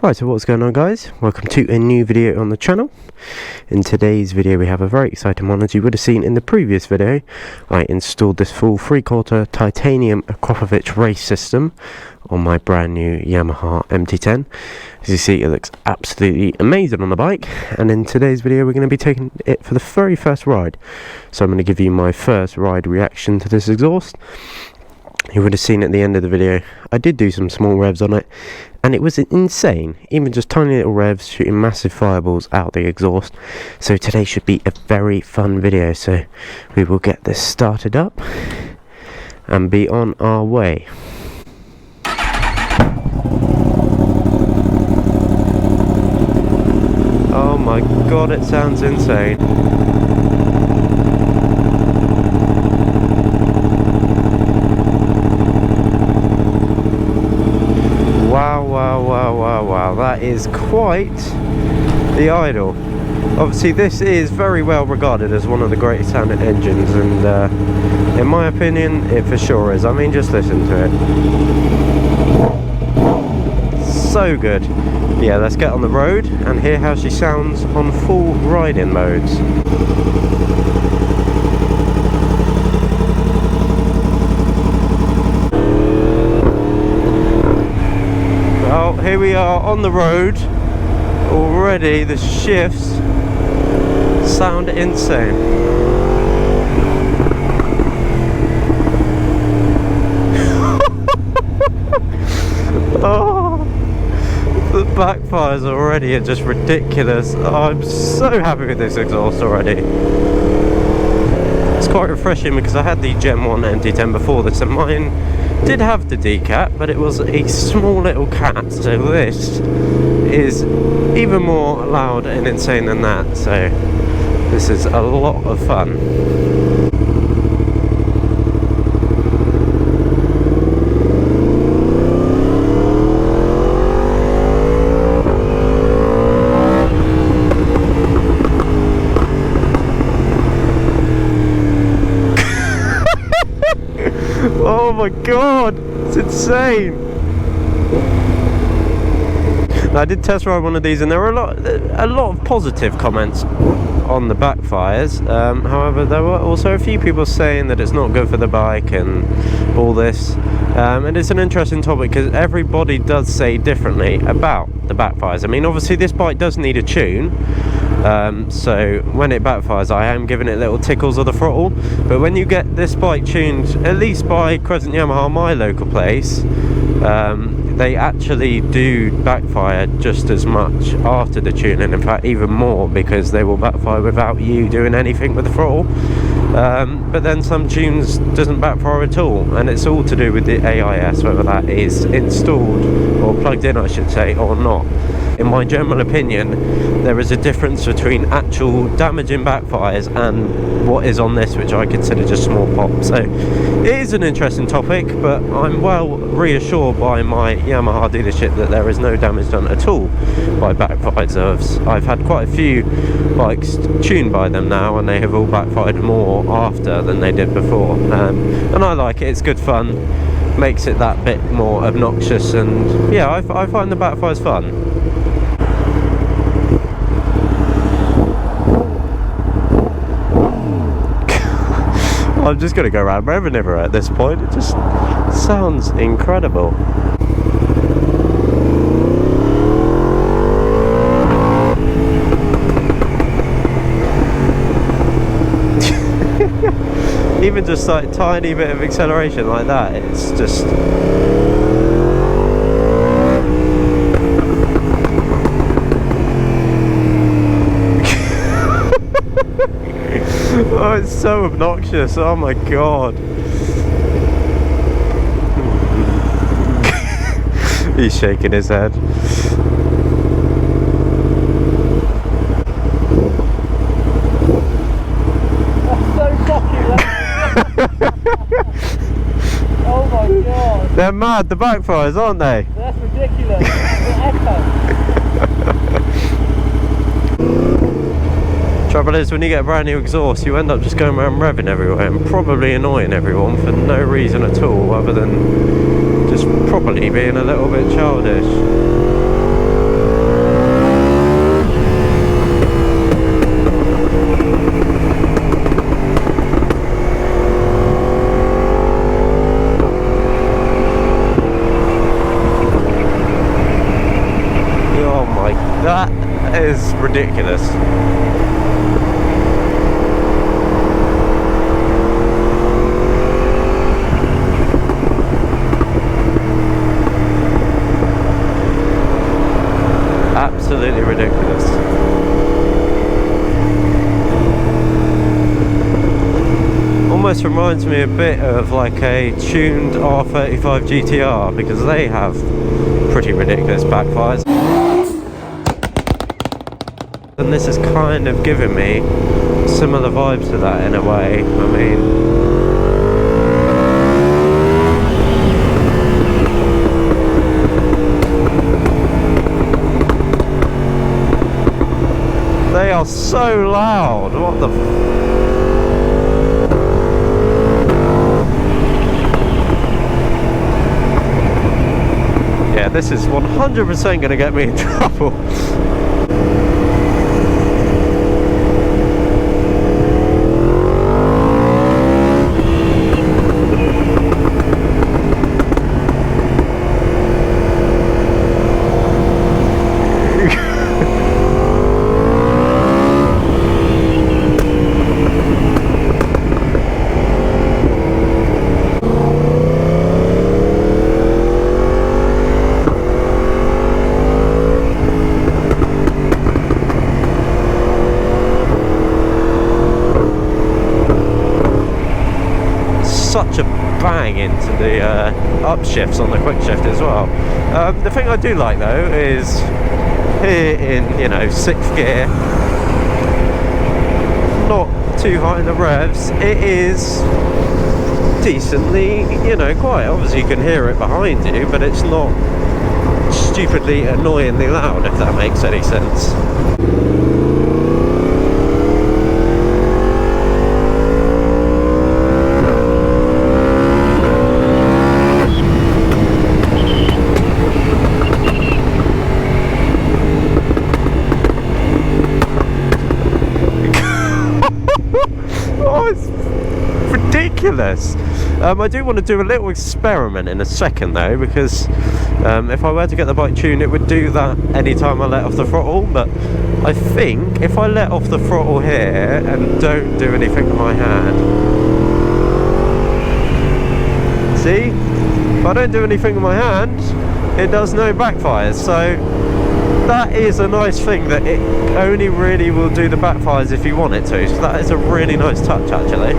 Right, so what's going on, guys? Welcome to a new video on the channel. In today's video we have a very exciting one. As you would have seen in the previous video, I installed this full 3/4 titanium akrapovic race system on my brand new Yamaha MT10. As you see, it looks absolutely amazing on the bike, and in today's video we're going to be taking it for the very first ride. So I'm going to give you my first ride reaction to this exhaust. You would have seen at the end of the video I did do some small revs on it, and it was insane, even just tiny little revs shooting massive fireballs out the exhaust. So today should be a very fun video, so we will get this started up and be on our way. Oh my god, it sounds insane. Wow, that is quite the idle. Obviously this is very well regarded as one of the greatest sounding engines, and in my opinion it for sure is. I mean, just listen to it. So good. Yeah, let's get on the road and hear how she sounds on full riding modes. Well, here we are on the road. Already the shifts sound insane. Oh, the backfires already are just ridiculous. Oh, I'm so happy with this exhaust already. It's quite refreshing because I had the Gen 1 MT10 before this, and mine did have the D-cap, but it was a small little cat, so this is even more loud and insane than that, so this is a lot of fun. Oh my god, it's insane. I did test ride one of these, and there were a lot of positive comments on the backfires. However, there were also a few people saying that it's not good for the bike and all this. And it's an interesting topic because everybody does say differently about the backfires. I mean, obviously this bike does need a tune. So when it backfires, I am giving it little tickles of the throttle, but when you get this bike tuned, at least by Crescent Yamaha, my local place, they actually do backfire just as much after the tuning, in fact even more, because they will backfire without you doing anything with the throttle. But then some tunes doesn't backfire at all, and it's all to do with the AIS, whether that is installed or plugged in, I should say, or not. In my general opinion, there is a difference between actual damaging backfires and what is on this, which I consider just small pop. So it is an interesting topic, but I'm well reassured by my Yamaha dealership that there is no damage done at all by backfires. I've had quite a few bikes tuned by them now, and they have all backfired more after than they did before. And I like it, it's good fun, makes it that bit more obnoxious, and yeah, I find the backfires fun. I'm just going to go around revving everywhere at this point. It just sounds incredible. Even just like a tiny bit of acceleration like that, it's just... Oh, it's so obnoxious, oh my god. He's shaking his head. That's so fucking loud. Oh my god. They're mad, the backfires, aren't they? That's ridiculous. The echo. Trouble is, when you get a brand new exhaust, you end up just going around revving everywhere and probably annoying everyone for no reason at all, other than just probably being a little bit childish. That is ridiculous. Absolutely ridiculous. Almost reminds me a bit of like a tuned R35 GTR, because they have pretty ridiculous backfires. And this is kind of giving me similar vibes to that in a way. I mean, they are so loud. What the yeah, this is 100% going to get me in trouble. Such a bang into the upshifts on the quick shift as well. The thing I do like though is here in, you know, 6th gear, not too high in the revs, it is decently, you know, quiet. Obviously you can hear it behind you, but it's not stupidly annoyingly loud, if that makes any sense. Oh, it's ridiculous. I do want to do a little experiment in a second though, because if I were to get the bike tuned, it would do that anytime I let off the throttle. But I think if I let off the throttle here and don't do anything with my hand, see, if I don't do anything with my hand, it does no backfires. So that is a nice thing, that it only really will do the backfires if you want it to. So that is a really nice touch actually.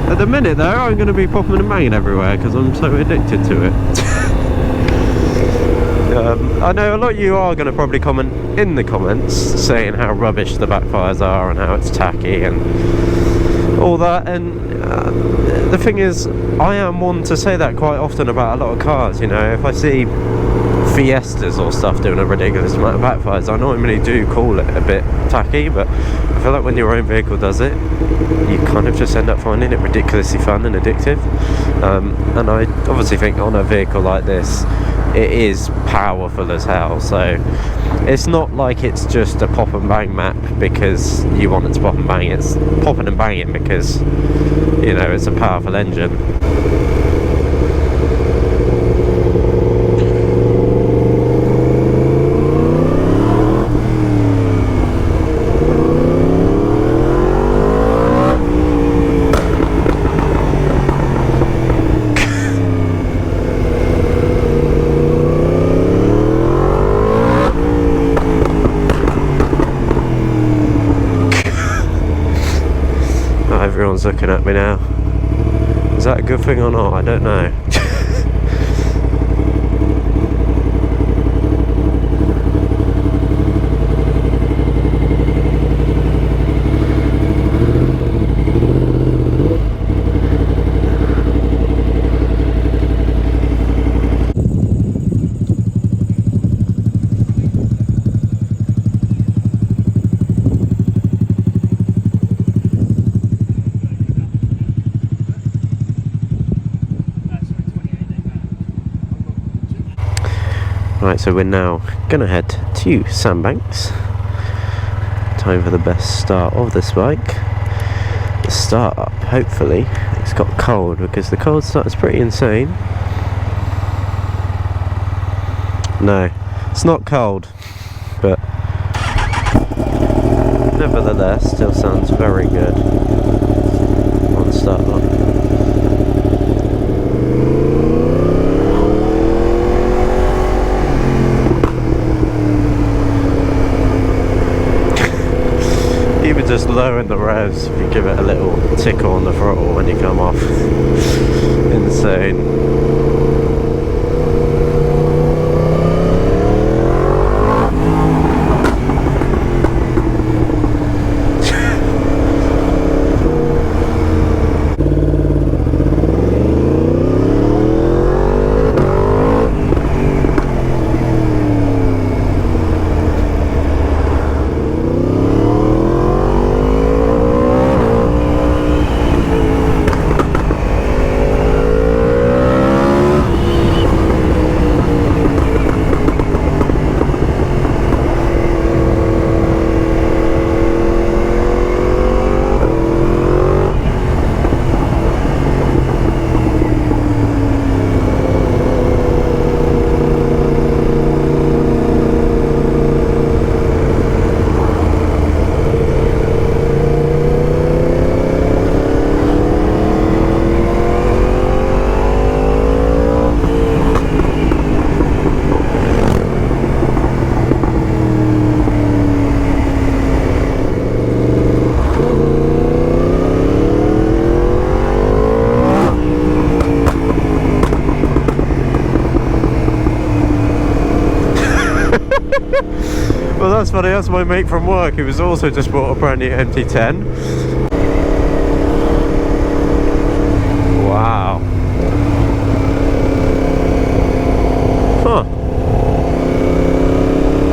At the minute though, I'm going to be popping and banging everywhere because I'm so addicted to it. I know a lot of you are going to probably comment in the comments saying how rubbish the backfires are and how it's tacky and all that, and the thing is, I am one to say that quite often about a lot of cars. You know, if I see Fiestas or stuff doing a ridiculous amount of backfires, I normally do call it a bit tacky, but I feel like when your own vehicle does it, you kind of just end up finding it ridiculously fun and addictive. And I obviously think on a vehicle like this, it is powerful as hell, so it's not like it's just a pop and bang map because you want it to pop and bang. It's popping and banging because, you know, it's a powerful engine. Everyone's looking at me now. Is that a good thing or not? I don't know. Right, so we're now gonna head to Sandbanks time for the best start of this bike. The start up, hopefully. It's got cold because the cold start is pretty insane. No, it's not cold, but nevertheless still sounds very good on start up. Even just lowering the revs, if you give it a little tickle on the throttle when you come off. Insane. Well, that's funny, that's my mate from work who was also just bought a brand new MT10. Wow. Huh.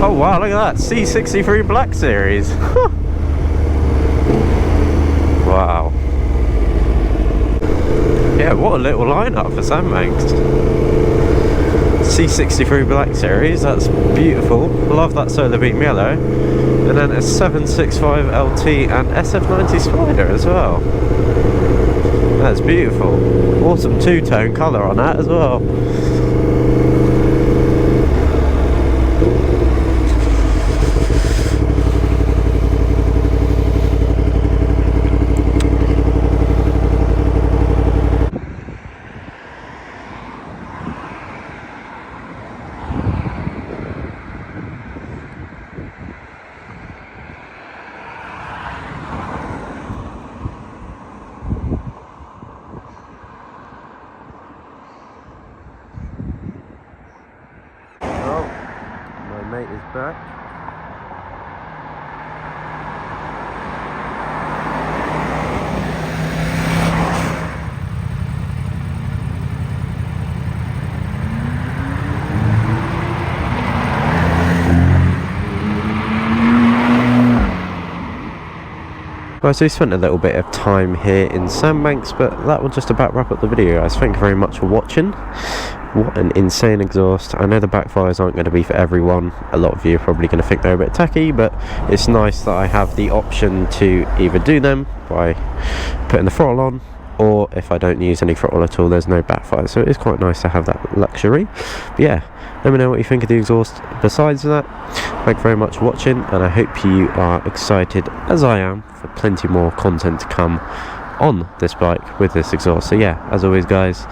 Oh wow, look at that, C63 Black Series. Wow. Yeah, what a little lineup for Sandbanks. C63 Black Series, that's beautiful. Love that solar beam yellow. And then a 765 LT and SF90 Spider as well. That's beautiful. Awesome two-tone colour on that as well. Mate is back. Right, so we spent a little bit of time here in Sandbanks, but that will just about wrap up the video, guys. Thank you very much for watching. What an insane exhaust. I know the backfires aren't going to be for everyone. A lot of you are probably going to think they're a bit tacky, but it's nice that I have the option to either do them by putting the throttle on, or if I don't use any throttle at all, there's no backfire. So it is quite nice to have that luxury. But yeah, let me know what you think of the exhaust besides that. Thank you very much for watching, and I hope you are excited as I am for plenty more content to come on this bike with this exhaust. So yeah, as always guys,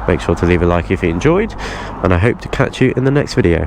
make sure to leave a like if you enjoyed, and I hope to catch you in the next video.